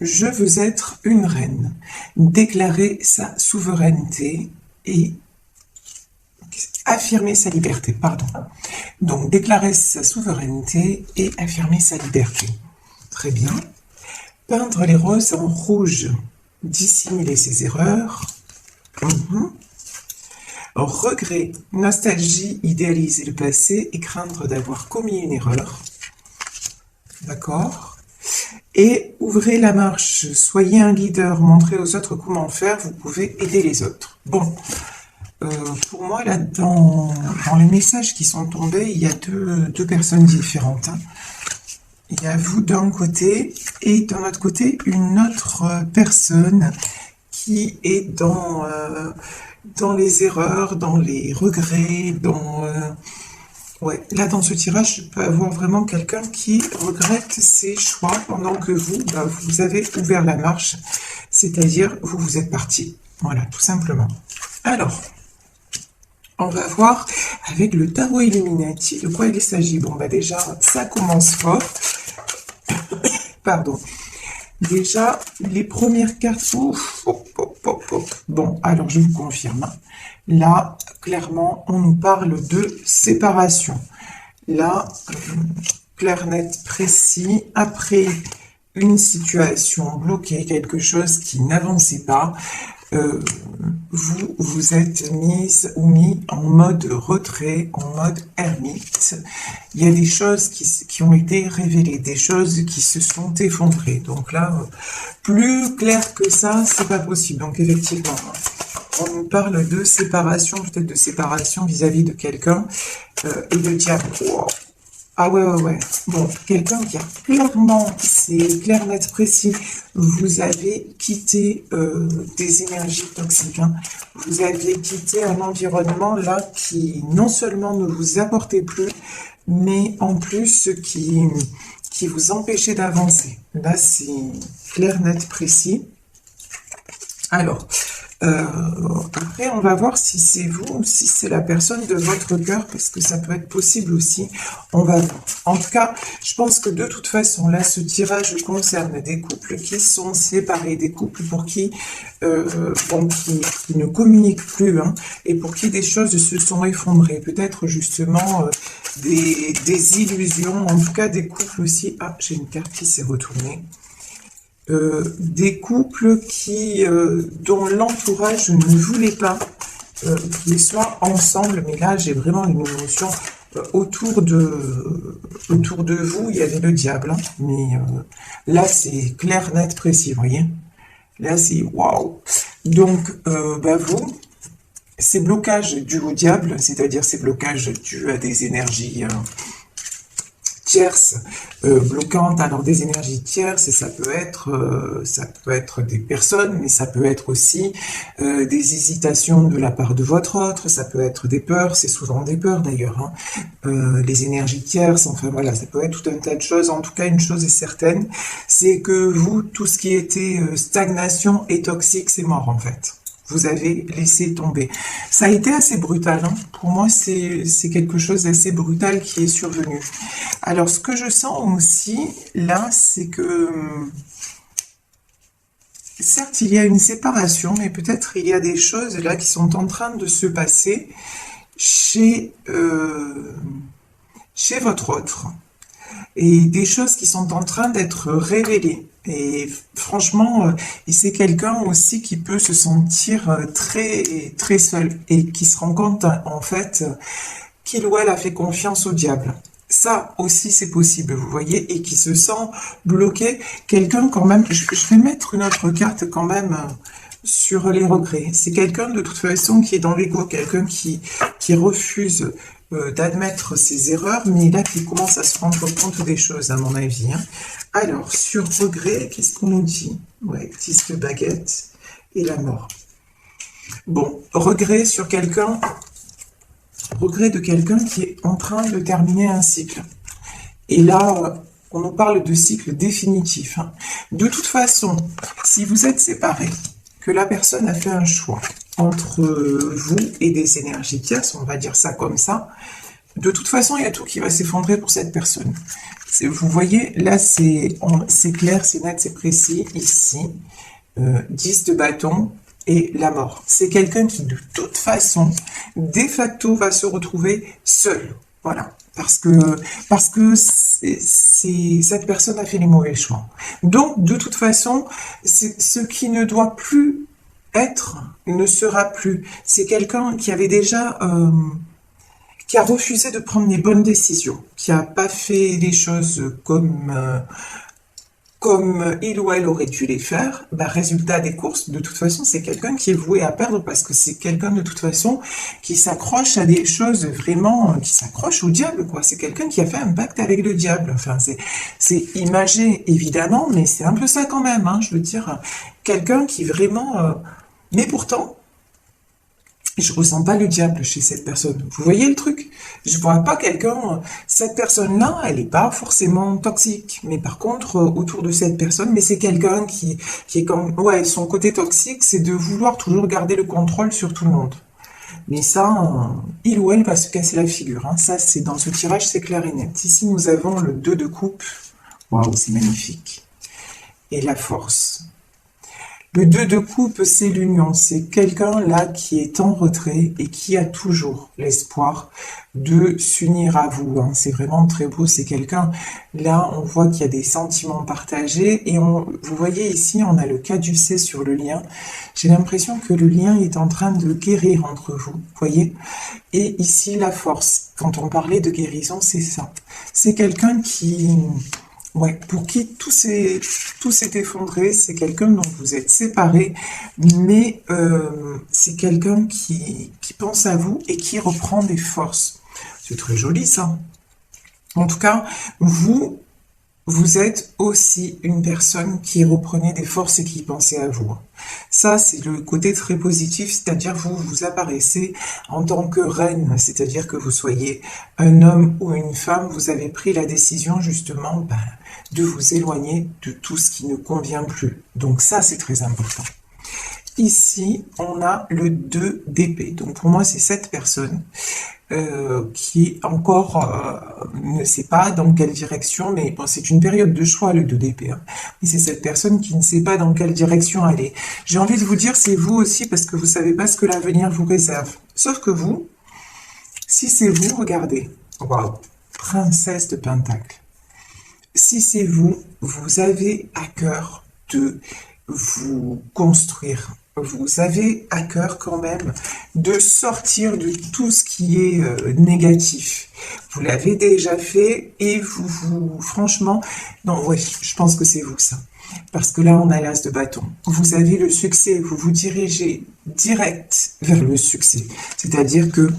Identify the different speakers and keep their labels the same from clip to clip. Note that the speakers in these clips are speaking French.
Speaker 1: je veux être une reine. Déclarer sa souveraineté et affirmer sa liberté, pardon. Donc, déclarer sa souveraineté et affirmer sa liberté. Très bien. Peindre les roses en rouge. Dissimuler ses erreurs. Regret, nostalgie, idéaliser le passé et craindre d'avoir commis une erreur. D'accord. Et ouvrez la marche, soyez un leader, montrez aux autres comment faire, vous pouvez aider les autres. Bon, pour moi, là, dans les messages qui sont tombés, il y a deux personnes différentes. Hein. Il y a vous d'un côté et d'un autre côté, une autre personne qui est dans les erreurs, dans les regrets, ouais, là, dans ce tirage, je peux avoir vraiment quelqu'un qui regrette ses choix pendant que vous, vous avez ouvert la marche, c'est-à-dire vous êtes parti. Voilà, tout simplement. Alors, on va voir avec le tarot Illuminati de quoi il s'agit. Bon, déjà, ça commence fort. Pardon. Déjà, les premières cartes... Bon, alors je vous confirme. Là, clairement, on nous parle de séparation. Là, clair, net, précis. Après une situation bloquée, quelque chose qui n'avançait pas, vous vous êtes mise ou mis en mode retrait, en mode ermite. Il y a des choses qui ont été révélées, des choses qui se sont effondrées. Donc là, plus clair que ça, c'est pas possible. Donc effectivement, on nous parle de séparation, peut-être de séparation vis-à-vis de quelqu'un et de diable. Wow. Ah ouais. Bon, quelqu'un qui a clairement, c'est clair, net, précis, vous avez quitté des énergies toxiques. Hein. Vous avez quitté un environnement là qui non seulement ne vous apportait plus, mais en plus qui vous empêchait d'avancer. Là, c'est clair, net, précis. Alors, après, on va voir si c'est vous ou si c'est la personne de votre cœur, parce que ça peut être possible aussi. On va voir. En tout cas, je pense que de toute façon, là, ce tirage concerne des couples qui sont séparés, des couples pour qui, qui ne communiquent plus, hein, et pour qui des choses se sont effondrées. Peut-être justement des illusions, en tout cas des couples aussi. Ah, j'ai une carte qui s'est retournée. Des couples dont l'entourage ne voulait pas qu'ils soient ensemble, mais là j'ai vraiment une émotion autour de vous, il y avait le diable, hein, mais là c'est clair, net, précis, vous voyez, là c'est waouh. Donc vous, ces blocages dus au diable, c'est-à-dire ces blocages dus à des énergies tierces, bloquantes, alors des énergies tierces, et ça peut être des personnes, mais ça peut être aussi des hésitations de la part de votre autre, ça peut être des peurs, c'est souvent des peurs d'ailleurs, hein. Les énergies tierces, enfin voilà, ça peut être tout un tas de choses. En tout cas, une chose est certaine, c'est que vous, tout ce qui était stagnation et toxique, c'est mort en fait. Vous avez laissé tomber. Ça a été assez brutal, hein. Pour moi, c'est quelque chose d'assez brutal qui est survenu. Alors, ce que je sens aussi, là, c'est que, certes, il y a une séparation, mais peut-être il y a des choses, là, qui sont en train de se passer chez votre autre. Et des choses qui sont en train d'être révélées. Et franchement, c'est quelqu'un aussi qui peut se sentir très, très seul et qui se rend compte, en fait, qu'il ou elle a fait confiance au diable. Ça aussi, c'est possible, vous voyez, et qui se sent bloqué. Quelqu'un quand même, je vais mettre une autre carte quand même sur les regrets. C'est quelqu'un de toute façon qui est dans l'ego, quelqu'un qui refuse d'admettre ses erreurs, mais là qui commence à se rendre compte des choses, à mon avis. Hein. Alors, sur regret, qu'est-ce qu'on nous dit? Ouais, 10 de baguette et la mort. Bon, regret sur quelqu'un, regret de quelqu'un qui est en train de terminer un cycle. Et là, on nous parle de cycle définitif. Hein. De toute façon, si vous êtes séparés, que la personne a fait un choix entre vous et des énergies tierces, on va dire ça comme ça, de toute façon, il y a tout qui va s'effondrer pour cette personne. Vous voyez, là, c'est clair, c'est net, c'est précis. Ici, 10 de bâton et la mort. C'est quelqu'un qui, de toute façon, de facto, va se retrouver seul. Voilà. Parce que cette personne a fait les mauvais choix. Donc, de toute façon, ce qui ne doit plus être ne sera plus. C'est quelqu'un qui avait déjà... qui a refusé de prendre les bonnes décisions, qui n'a pas fait les choses comme il ou elle aurait dû les faire. Ben, résultat des courses, de toute façon, c'est quelqu'un qui est voué à perdre parce que c'est quelqu'un de toute façon qui s'accroche à des choses vraiment, qui s'accroche au diable, quoi. C'est quelqu'un qui a fait un pacte avec le diable. Enfin, c'est imagé, évidemment, mais c'est un peu ça quand même, hein, je veux dire. Quelqu'un qui vraiment... mais pourtant, je ressens pas le diable chez cette personne. Vous voyez le truc? Je vois pas quelqu'un... Cette personne-là, elle est pas forcément toxique. Mais par contre, autour de cette personne, mais c'est quelqu'un qui est comme... Ouais, son côté toxique, c'est de vouloir toujours garder le contrôle sur tout le monde. Mais ça, il ou elle va se casser la figure. Hein. Ça, c'est dans ce tirage, c'est clair et net. Ici, nous avons le 2 de coupe. Waouh, c'est magnifique. Et la force. Le 2 de coupe, c'est l'union. C'est quelqu'un là qui est en retrait et qui a toujours l'espoir de s'unir à vous. Hein. C'est vraiment très beau. C'est quelqu'un, là, on voit qu'il y a des sentiments partagés. Et vous voyez ici, on a le caducée sur le lien. J'ai l'impression que le lien est en train de guérir entre vous. Vous voyez? Et ici, la force. Quand on parlait de guérison, c'est ça. C'est quelqu'un qui... Ouais, pour qui tout s'est effondré, c'est quelqu'un dont vous êtes séparés, mais c'est quelqu'un qui pense à vous et qui reprend des forces. C'est très joli ça. En tout cas, vous êtes aussi une personne qui reprenait des forces et qui pensait à vous. Ça, c'est le côté très positif, c'est-à-dire vous apparaissez en tant que reine, c'est-à-dire que vous soyez un homme ou une femme, vous avez pris la décision justement de vous éloigner de tout ce qui ne convient plus. Donc ça, c'est très important. Ici, on a le 2 d'épée. Donc pour moi, c'est cette personne qui encore ne sait pas dans quelle direction, mais bon, c'est une période de choix, le 2 d'épée. Hein. Et c'est cette personne qui ne sait pas dans quelle direction aller. J'ai envie de vous dire, c'est vous aussi, parce que vous ne savez pas ce que l'avenir vous réserve. Sauf que vous, si c'est vous, regardez. Waouh, princesse de Pentacle. Si c'est vous, vous avez à cœur de vous construire. Vous avez à cœur quand même de sortir de tout ce qui est négatif. Vous l'avez déjà fait et franchement, non, ouais, je pense que c'est vous ça. Parce que là, on a l'as de bâton. Vous avez le succès, vous vous dirigez direct vers le succès. C'est-à-dire que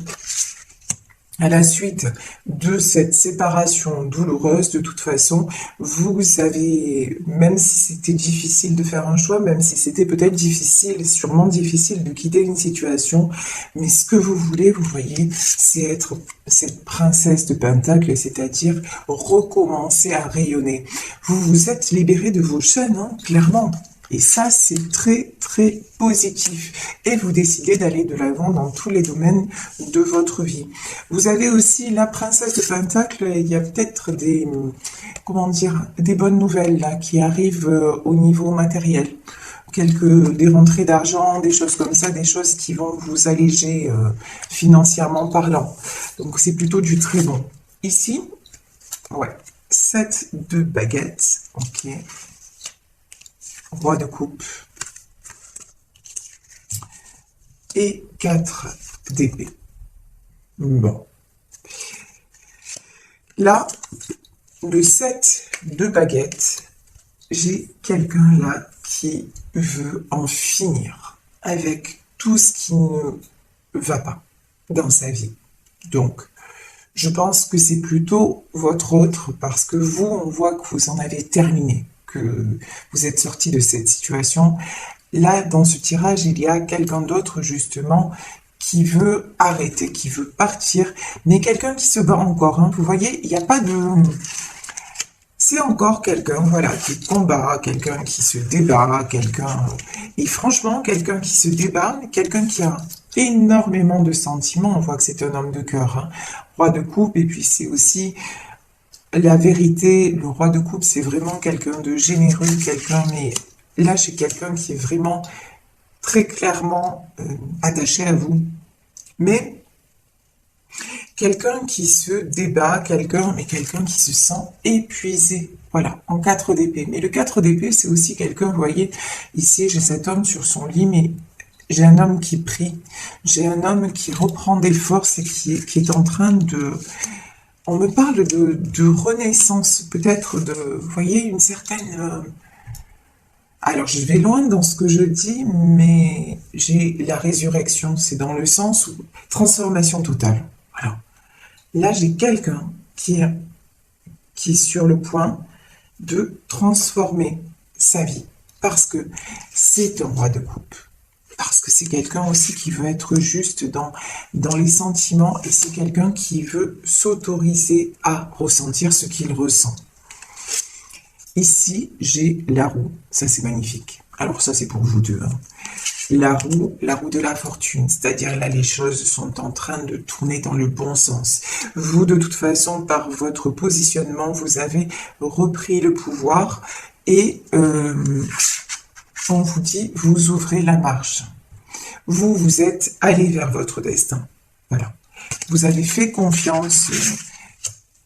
Speaker 1: à la suite de cette séparation douloureuse, de toute façon, vous avez, même si c'était difficile de faire un choix, même si c'était peut-être difficile, sûrement difficile de quitter une situation, mais ce que vous voulez, vous voyez, c'est être cette princesse de Pentacle, c'est-à-dire recommencer à rayonner. Vous vous êtes libéré de vos chaînes, hein, clairement. Et ça, c'est très, très positif. Et vous décidez d'aller de l'avant dans tous les domaines de votre vie. Vous avez aussi la princesse de Pentacle. Il y a peut-être des, comment dire, des bonnes nouvelles là qui arrivent au niveau matériel. Des rentrées d'argent, des choses comme ça, des choses qui vont vous alléger financièrement parlant. Donc, c'est plutôt du très bon. Ici, ouais, 7 de baguettes. Ok. Roi de coupe et 4 d'épée. Bon. Là, le 7 de baguette, j'ai quelqu'un là qui veut en finir avec tout ce qui ne va pas dans sa vie. Donc, je pense que c'est plutôt votre autre parce que vous, on voit que vous en avez terminé, que vous êtes sorti de cette situation. Là, dans ce tirage, il y a quelqu'un d'autre, justement, qui veut arrêter, qui veut partir, mais quelqu'un qui se bat encore. Hein. Vous voyez, il n'y a pas de... C'est encore quelqu'un, voilà, qui combat, quelqu'un qui se débat, quelqu'un... Et franchement, quelqu'un qui se débat, quelqu'un qui a énormément de sentiments. On voit que c'est un homme de cœur, hein. Roi de coupe, et puis c'est aussi la vérité. Le roi de coupe, c'est vraiment quelqu'un de généreux, quelqu'un, mais là, j'ai quelqu'un qui est vraiment très clairement attaché à vous. Mais quelqu'un qui se débat, quelqu'un qui se sent épuisé. Voilà, en 4 d'épée. Mais le 4 d'épée, c'est aussi quelqu'un, vous voyez, ici, j'ai cet homme sur son lit, mais j'ai un homme qui prie. J'ai un homme qui reprend des forces et qui est en train de... On me parle de renaissance, peut-être de... Vous voyez, une certaine... Alors, je vais loin dans ce que je dis, mais j'ai la résurrection, c'est dans le sens où transformation totale. Voilà. Là, j'ai quelqu'un qui est sur le point de transformer sa vie, parce que c'est un roi de coupe, parce que c'est quelqu'un aussi qui veut être juste dans les sentiments, et c'est quelqu'un qui veut s'autoriser à ressentir ce qu'il ressent. Ici, j'ai la roue. Ça, c'est magnifique. Alors ça, c'est pour vous deux, hein. La roue de la fortune. C'est-à-dire, là, les choses sont en train de tourner dans le bon sens. Vous, de toute façon, par votre positionnement, vous avez repris le pouvoir et on vous dit, vous ouvrez la marche. Vous êtes allé vers votre destin. Voilà. Vous avez fait confiance.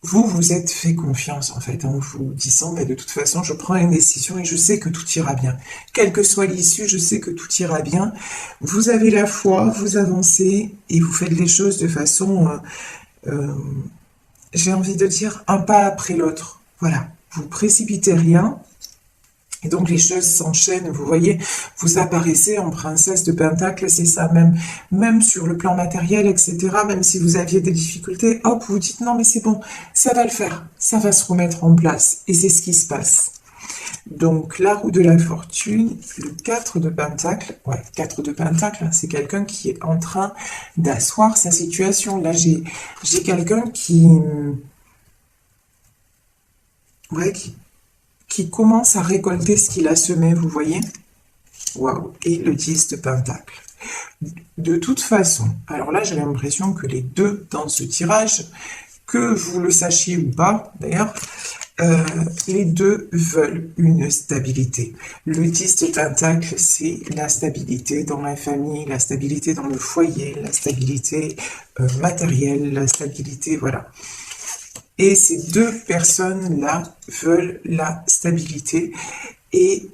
Speaker 1: Vous êtes fait confiance, en fait, en vous disant, mais de toute façon, je prends une décision et je sais que tout ira bien. Quelle que soit l'issue, je sais que tout ira bien. Vous avez la foi, vous avancez et vous faites les choses de façon, j'ai envie de dire, un pas après l'autre. Voilà, vous précipitez rien. Et donc les choses s'enchaînent, vous voyez, vous apparaissez en princesse de Pentacle, c'est ça, même sur le plan matériel, etc., même si vous aviez des difficultés, hop, vous dites non mais c'est bon, ça va le faire, ça va se remettre en place, et c'est ce qui se passe. Donc la roue de la fortune, le 4 de Pentacle, ouais, 4 de Pentacle, c'est quelqu'un qui est en train d'asseoir sa situation. Là j'ai quelqu'un ouais, qui commence à récolter ce qu'il a semé, vous voyez. Waouh. Et le 10 de Pentacle. De toute façon, alors là, j'ai l'impression que les deux dans ce tirage, que vous le sachiez ou pas, d'ailleurs, les deux veulent une stabilité. Le 10 de Pentacle, c'est la stabilité dans la famille, la stabilité dans le foyer, la stabilité matérielle, la stabilité, voilà. Et ces deux personnes-là veulent la stabilité. Et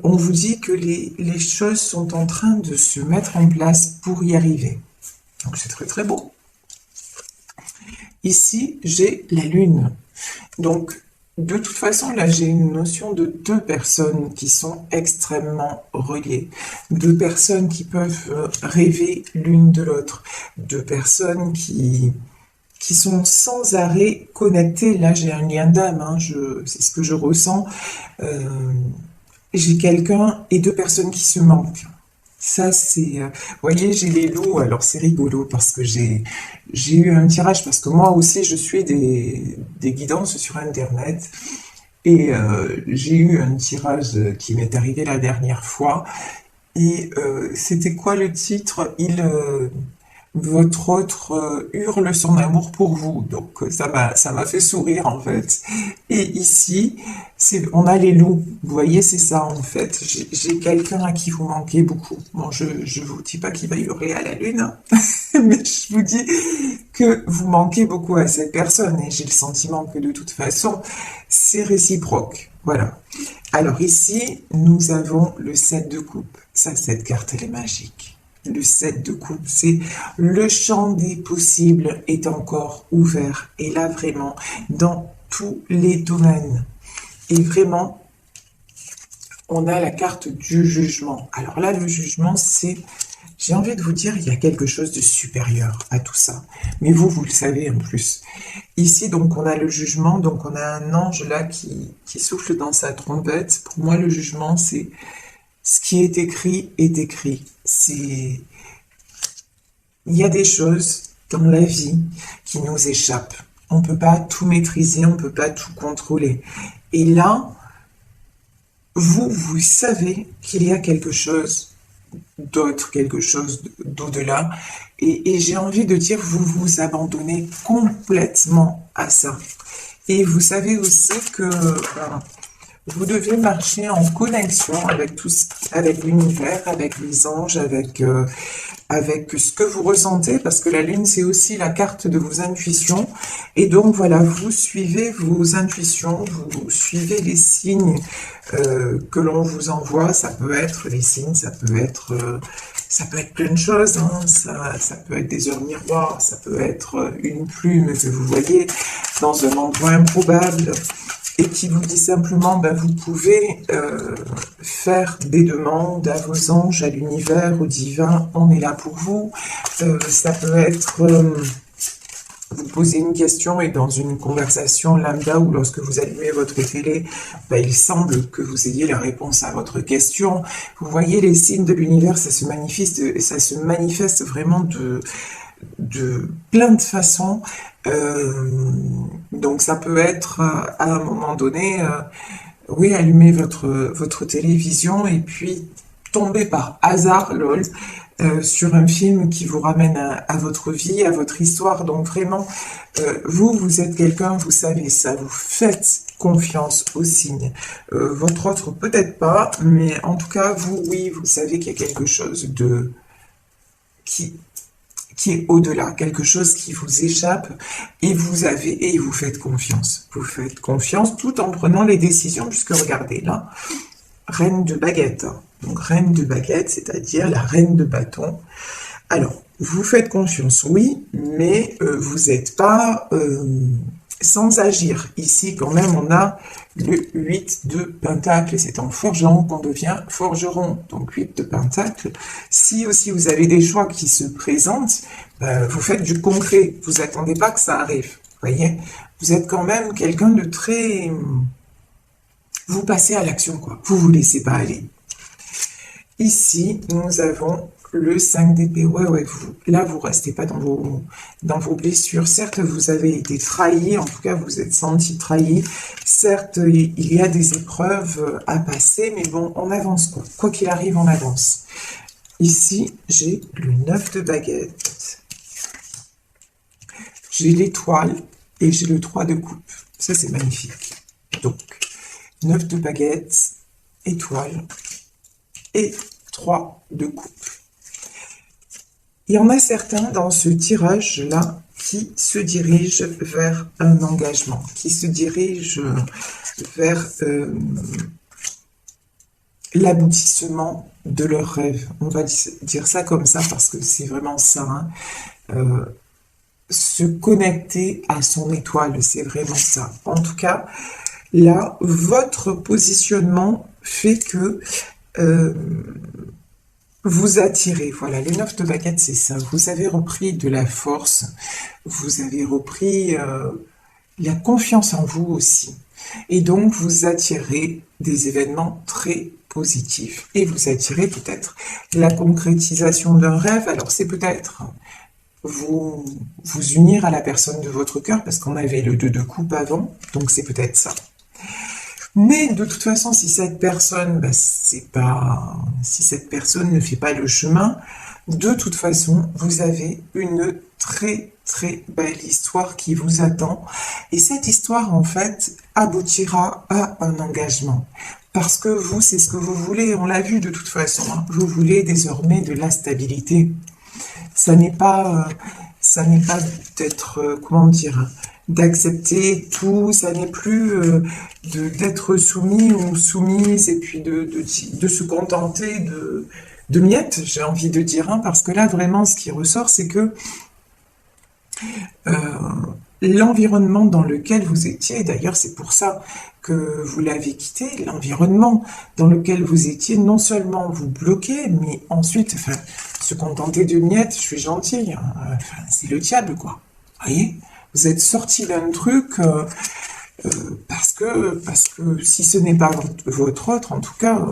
Speaker 1: on vous dit que les choses sont en train de se mettre en place pour y arriver. Donc c'est très très beau. Ici, j'ai la Lune. Donc, de toute façon, là, j'ai une notion de deux personnes qui sont extrêmement reliées. Deux personnes qui peuvent rêver l'une de l'autre. Deux personnes qui sont sans arrêt connectés. Là, j'ai un lien d'âme, hein, c'est ce que je ressens. J'ai quelqu'un et deux personnes qui se manquent. Ça, c'est... vous voyez, j'ai les loups, alors c'est rigolo parce que j'ai eu un tirage, parce que moi aussi, je suis des guidances sur Internet. Et j'ai eu un tirage qui m'est arrivé la dernière fois. Et c'était quoi le titre? Votre autre hurle son amour pour vous. Donc ça m'a fait sourire en fait. Et ici, on a les loups. Vous voyez, c'est ça en fait. J'ai quelqu'un à qui vous manquez beaucoup. Bon, je vous dis pas qu'il va hurler à la lune, hein, mais je vous dis que vous manquez beaucoup à cette personne. Et j'ai le sentiment que de toute façon, c'est réciproque. Voilà. Alors ici, nous avons le 7 de coupe. Ça, cette carte, elle est magique. Le 7 de coupe, c'est le champ des possibles est encore ouvert. Et là, vraiment, dans tous les domaines. Et vraiment, on a la carte du jugement. Alors là, le jugement, c'est... J'ai envie de vous dire, il y a quelque chose de supérieur à tout ça. Mais vous le savez en plus. Ici, donc, on a le jugement. Donc, on a un ange là qui souffle dans sa trompette. Pour moi, le jugement, c'est... Ce qui est écrit est écrit. Il y a des choses dans la vie qui nous échappent. On ne peut pas tout maîtriser, on ne peut pas tout contrôler. Et là, vous savez qu'il y a quelque chose d'autre, quelque chose d'au-delà. Et j'ai envie de dire, vous vous abandonnez complètement à ça. Et vous savez aussi que vous devez marcher en connexion avec avec l'univers, avec les anges, avec ce que vous ressentez, parce que la lune, c'est aussi la carte de vos intuitions. Et donc, voilà, vous suivez vos intuitions, vous suivez les signes que l'on vous envoie. Ça peut être les signes, ça peut être plein de choses, hein. Ça peut être des heures miroirs, ça peut être une plume que vous voyez dans un endroit improbable, et qui vous dit simplement, ben, vous pouvez faire des demandes à vos anges, à l'univers, au divin, on est là pour vous. Ça peut être, vous posez une question et dans une conversation lambda ou lorsque vous allumez votre télé, ben, il semble que vous ayez la réponse à votre question. Vous voyez les signes de l'univers, ça se manifeste vraiment de plein de façons. Donc ça peut être à un moment donné, oui, allumer votre télévision et puis tomber par hasard, lol, sur un film qui vous ramène à votre vie, à votre histoire. Donc vraiment, vous êtes quelqu'un, vous savez ça, vous faites confiance aux signes. Votre autre peut-être pas, mais en tout cas, vous, oui, vous savez qu'il y a quelque chose qui est au-delà, quelque chose qui vous échappe, et vous faites confiance. Vous faites confiance tout en prenant les décisions, puisque regardez là, reine de baguette. Donc reine de baguette, c'est-à-dire la reine de bâton. Alors, vous faites confiance, oui, mais vous n'êtes pas sans agir. Ici, quand même, on a le 8 de Pentacle, et c'est en forgeant qu'on devient forgeron. Donc 8 de Pentacle. Si aussi vous avez des choix qui se présentent, vous faites du concret. Vous n'attendez pas que ça arrive. Voyez, vous êtes quand même quelqu'un de très... Vous passez à l'action, quoi. Vous vous laissez pas aller. Ici, nous avons le 5 d'épée. Ouais, vous restez pas dans vos blessures. Certes, vous avez été trahi, en tout cas, vous êtes senti trahi. Certes, il y a des épreuves à passer, mais bon, on avance, quoi. Quoi qu'il arrive, on avance. Ici, j'ai le 9 de baguette. J'ai l'étoile et j'ai le 3 de coupe. Ça, c'est magnifique. Donc, 9 de baguette, étoile et 3 de coupe. Il y en a certains dans ce tirage-là qui se dirigent vers un engagement, qui se dirigent vers l'aboutissement de leurs rêves. On va dire ça comme ça parce que c'est vraiment ça. Hein. Se connecter à son étoile, c'est vraiment ça. En tout cas, là, votre positionnement fait que vous attirez. Voilà, les 9 de baguette, c'est ça. Vous avez repris de la force, vous avez repris la confiance en vous aussi. Et donc, vous attirez des événements très positifs. Et vous attirez peut-être la concrétisation d'un rêve. Alors, c'est peut-être vous unir à la personne de votre cœur, parce qu'on avait le 2 de coupe avant, donc c'est peut-être ça. Mais de toute façon, si cette personne, si cette personne ne fait pas le chemin, de toute façon, vous avez une très très belle histoire qui vous attend. Et cette histoire, en fait, aboutira à un engagement. Parce que vous, c'est ce que vous voulez, on l'a vu de toute façon. Hein. Vous voulez désormais de la stabilité. Ça n'est pas d'être, comment dire, d'accepter tout, ça n'est plus d'être soumis ou soumise et puis de se contenter de miettes, j'ai envie de dire, hein, parce que là, vraiment, ce qui ressort, c'est que l'environnement dans lequel vous étiez, d'ailleurs, c'est pour ça que vous l'avez quitté, l'environnement dans lequel vous étiez, non seulement vous bloquez, mais ensuite, se contenter de miettes, je suis gentille, hein, c'est le diable, quoi. Vous voyez ? Vous êtes sorti d'un truc parce que si ce n'est pas votre autre, en tout cas,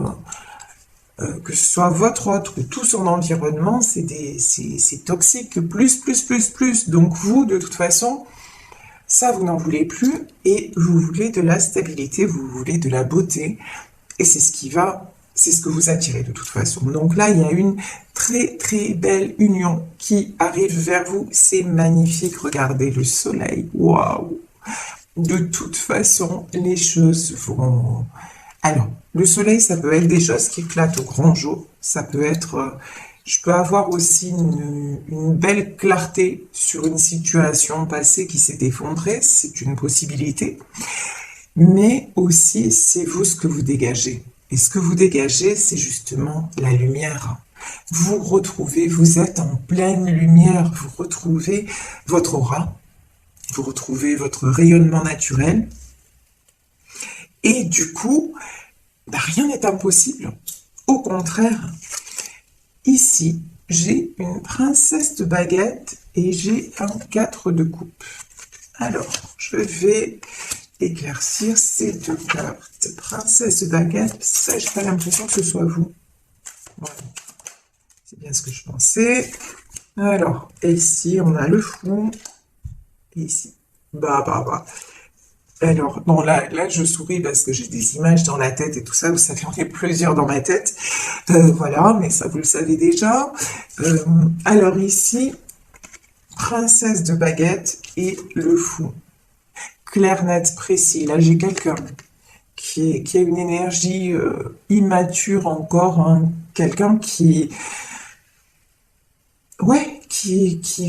Speaker 1: que ce soit votre autre ou tout son environnement, c'est toxique, plus. Donc vous, de toute façon, ça, vous n'en voulez plus et vous voulez de la stabilité, vous voulez de la beauté. Et c'est ce qui va c'est ce que vous attirez de toute façon. Donc là, il y a une très très belle union qui arrive vers vous. C'est magnifique. Regardez le soleil. Waouh! De toute façon, les choses vont... Alors, le soleil, ça peut être des choses qui éclatent au grand jour. Ça peut être... je peux avoir aussi une belle clarté sur une situation passée qui s'est effondrée. C'est une possibilité. Mais aussi, c'est vous ce que vous dégagez. Et ce que vous dégagez, c'est justement la lumière. Vous retrouvez, vous êtes en pleine lumière, vous retrouvez votre aura, vous retrouvez votre rayonnement naturel. Et du coup, rien n'est impossible. Au contraire, ici, j'ai une princesse de baguette et j'ai un 4 de coupe. Alors, je vais éclaircir ces deux cartes. Princesse de baguette, ça, j'ai pas l'impression que ce soit vous. Voilà. C'est bien ce que je pensais. Alors, ici, on a le fou. Et ici, Alors, bon, là, je souris parce que j'ai des images dans la tête et tout ça. Vous savez, on est plusieurs dans ma tête. Voilà, mais ça, vous le savez déjà. Alors ici, princesse de baguette et le fou. Clair, net, précis. Là, j'ai quelqu'un qui a une énergie immature encore, hein. Quelqu'un qui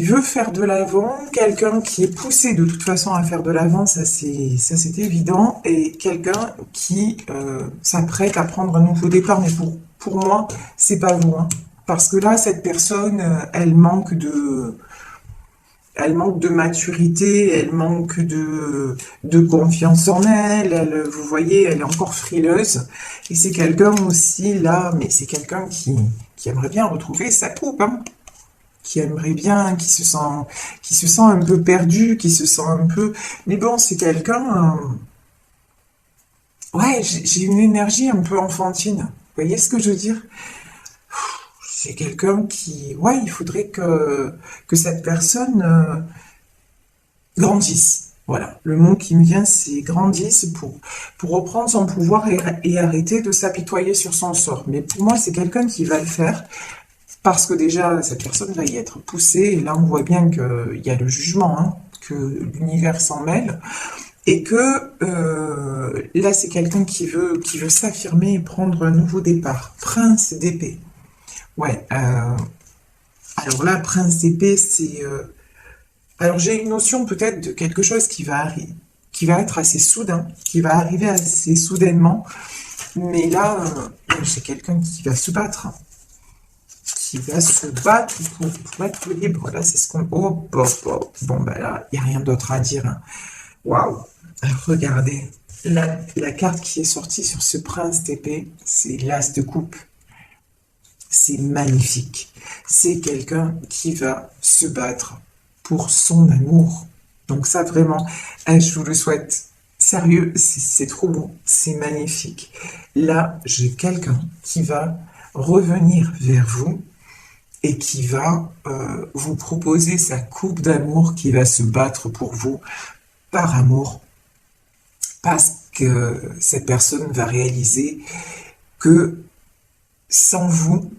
Speaker 1: veut faire de l'avant, quelqu'un qui est poussé de toute façon à faire de l'avant, ça c'est évident, et quelqu'un qui s'apprête à prendre un nouveau départ. Mais pour moi, c'est pas vous, hein. Parce que là, cette personne, elle manque de maturité, elle manque de confiance en elle, vous voyez, elle est encore frileuse. Et c'est quelqu'un aussi, là, mais c'est quelqu'un qui aimerait bien retrouver sa coupe, hein, qui aimerait bien, qui se sent un peu perdu, qui se sent un peu... Mais bon, c'est quelqu'un... Ouais, j'ai une énergie un peu enfantine. Vous voyez ce que je veux dire? C'est quelqu'un qui... Ouais, il faudrait que cette personne grandisse. Voilà, le mot qui me vient, c'est grandisse pour reprendre son pouvoir et arrêter de s'apitoyer sur son sort. Mais pour moi, c'est quelqu'un qui va le faire parce que déjà, cette personne va y être poussée. Et là, on voit bien qu'il y a le jugement, hein, que l'univers s'en mêle. Et que là, c'est quelqu'un qui veut s'affirmer et prendre un nouveau départ. Prince d'épée. Ouais, alors là, prince d'épée, c'est... alors j'ai une notion peut-être de quelque chose qui va être assez soudain, qui va arriver assez soudainement, mais là, j'ai quelqu'un qui va se battre, pour être libre. Là, c'est ce qu'on... Oh, bon, ben là, il n'y a rien d'autre à dire, hein. Waouh! Alors, regardez, la carte qui est sortie sur ce prince d'épée, c'est l'as de coupe. C'est magnifique. C'est quelqu'un qui va se battre pour son amour. Donc ça, vraiment, je vous le souhaite. Sérieux, c'est trop beau. C'est magnifique. Là, j'ai quelqu'un qui va revenir vers vous et qui va vous proposer sa coupe d'amour, qui va se battre pour vous par amour. Parce que cette personne va réaliser que sans vous,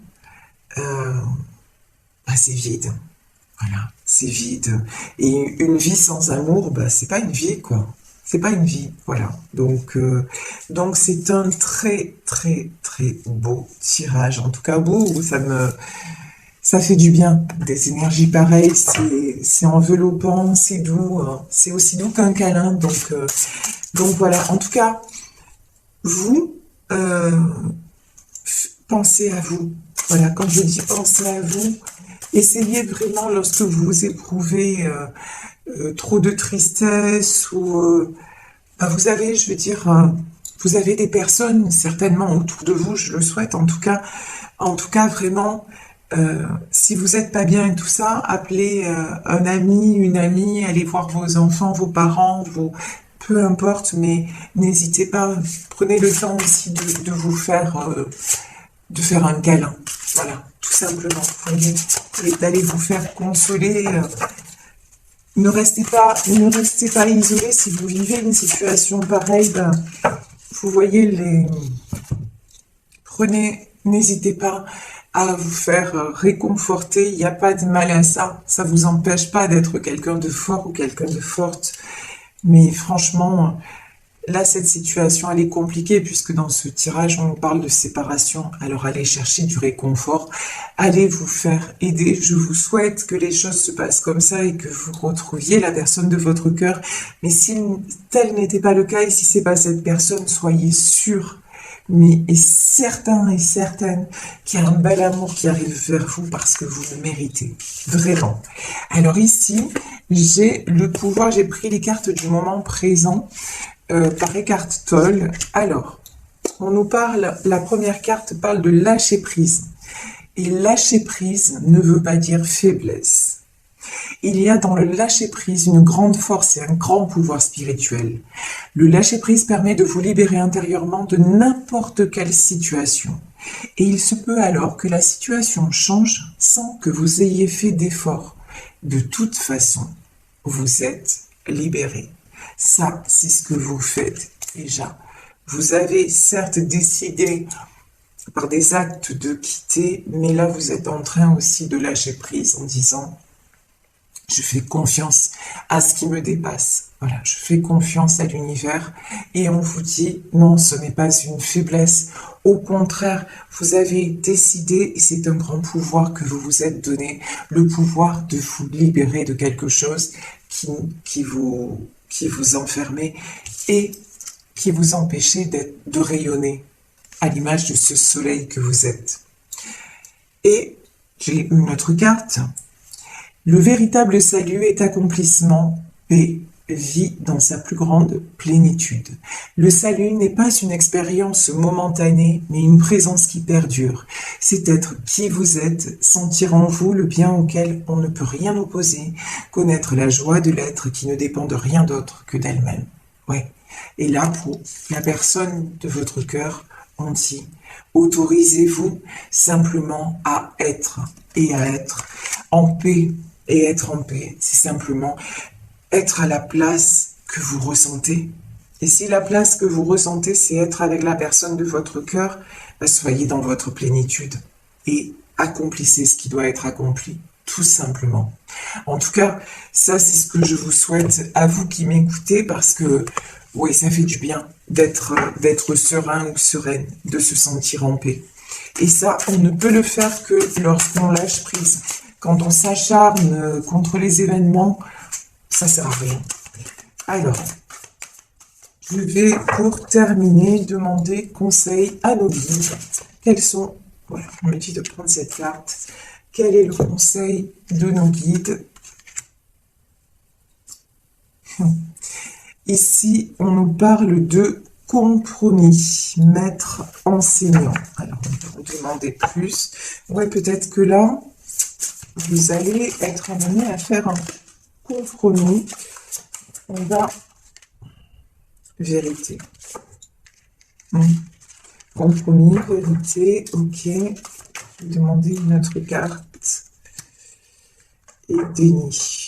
Speaker 1: c'est vide. Voilà, c'est vide. Et une vie sans amour, c'est pas une vie, quoi. C'est pas une vie, voilà. Donc c'est un très, très, très beau tirage. En tout cas, beau, ça fait du bien. Des énergies pareilles, c'est enveloppant, c'est doux. Hein. C'est aussi doux qu'un câlin. Donc voilà. En tout cas, vous, pensez à vous. Voilà, quand je dis pensez à vous, essayez vraiment, lorsque vous éprouvez trop de tristesse ou vous avez, je veux dire, vous avez des personnes certainement autour de vous, je le souhaite en tout cas vraiment, si vous n'êtes pas bien et tout ça, appelez un ami, une amie, allez voir vos enfants, vos parents, peu importe, mais n'hésitez pas, prenez le temps aussi de vous faire un câlin, voilà, tout simplement, voyez, et d'aller vous faire consoler. Ne restez pas isolé si vous vivez une situation pareille. Vous voyez n'hésitez pas à vous faire réconforter, il n'y a pas de mal à ça, ça vous empêche pas d'être quelqu'un de fort ou quelqu'un de forte, mais franchement, là, cette situation, elle est compliquée puisque dans ce tirage, on parle de séparation. Alors, allez chercher du réconfort, allez vous faire aider. Je vous souhaite que les choses se passent comme ça et que vous retrouviez la personne de votre cœur. Mais si tel n'était pas le cas et si c'est pas cette personne, soyez sûr, mais et certain et certaine qu'il y a un bel amour qui arrive vers vous parce que vous le méritez. Vraiment. Alors ici, j'ai le pouvoir, j'ai pris les cartes du moment présent. Par Eckhart Tolle. Alors, on nous parle, la première carte parle de lâcher prise. Et lâcher prise ne veut pas dire faiblesse. Il y a dans le lâcher prise une grande force et un grand pouvoir spirituel. Le lâcher prise permet de vous libérer intérieurement de n'importe quelle situation. Et il se peut alors que la situation change sans que vous ayez fait d'effort. De toute façon, vous êtes libéré. Ça, c'est ce que vous faites déjà. Vous avez certes décidé par des actes de quitter, mais là, vous êtes en train aussi de lâcher prise en disant « Je fais confiance à ce qui me dépasse. Voilà, je fais confiance à l'univers. » Et on vous dit « Non, ce n'est pas une faiblesse. Au contraire, vous avez décidé, et c'est un grand pouvoir que vous vous êtes donné, le pouvoir de vous libérer de quelque chose qui vous enfermait et qui vous empêchait de rayonner à l'image de ce soleil que vous êtes. Et j'ai une autre carte. Le véritable salut est accomplissement, paix, vie dans sa plus grande plénitude. Le salut n'est pas une expérience momentanée, mais une présence qui perdure. C'est être qui vous êtes, sentir en vous le bien auquel on ne peut rien opposer, connaître la joie de l'être qui ne dépend de rien d'autre que d'elle-même. Ouais. Et là, pour la personne de votre cœur, on dit, autorisez-vous simplement à être en paix. Et être en paix, c'est simplement être à la place que vous ressentez. Et si la place que vous ressentez, c'est être avec la personne de votre cœur, soyez dans votre plénitude et accomplissez ce qui doit être accompli, tout simplement. En tout cas, ça c'est ce que je vous souhaite à vous qui m'écoutez, parce que oui, ça fait du bien d'être serein ou sereine, de se sentir en paix. Et ça, on ne peut le faire que lorsqu'on lâche prise. Quand on s'acharne contre les événements, ça sert à rien. Alors, je vais pour terminer demander conseil à nos guides. Quels sont, voilà, on me dit de prendre cette carte. Quel est le conseil de nos guides? Ici, on nous parle de compromis, maître enseignant. Alors, on peut demander plus. Ouais, peut-être que là, vous allez être amené à faire un compromis. On va vérité. Compromis, vérité, ok. Je vais demander une autre carte. Et déni.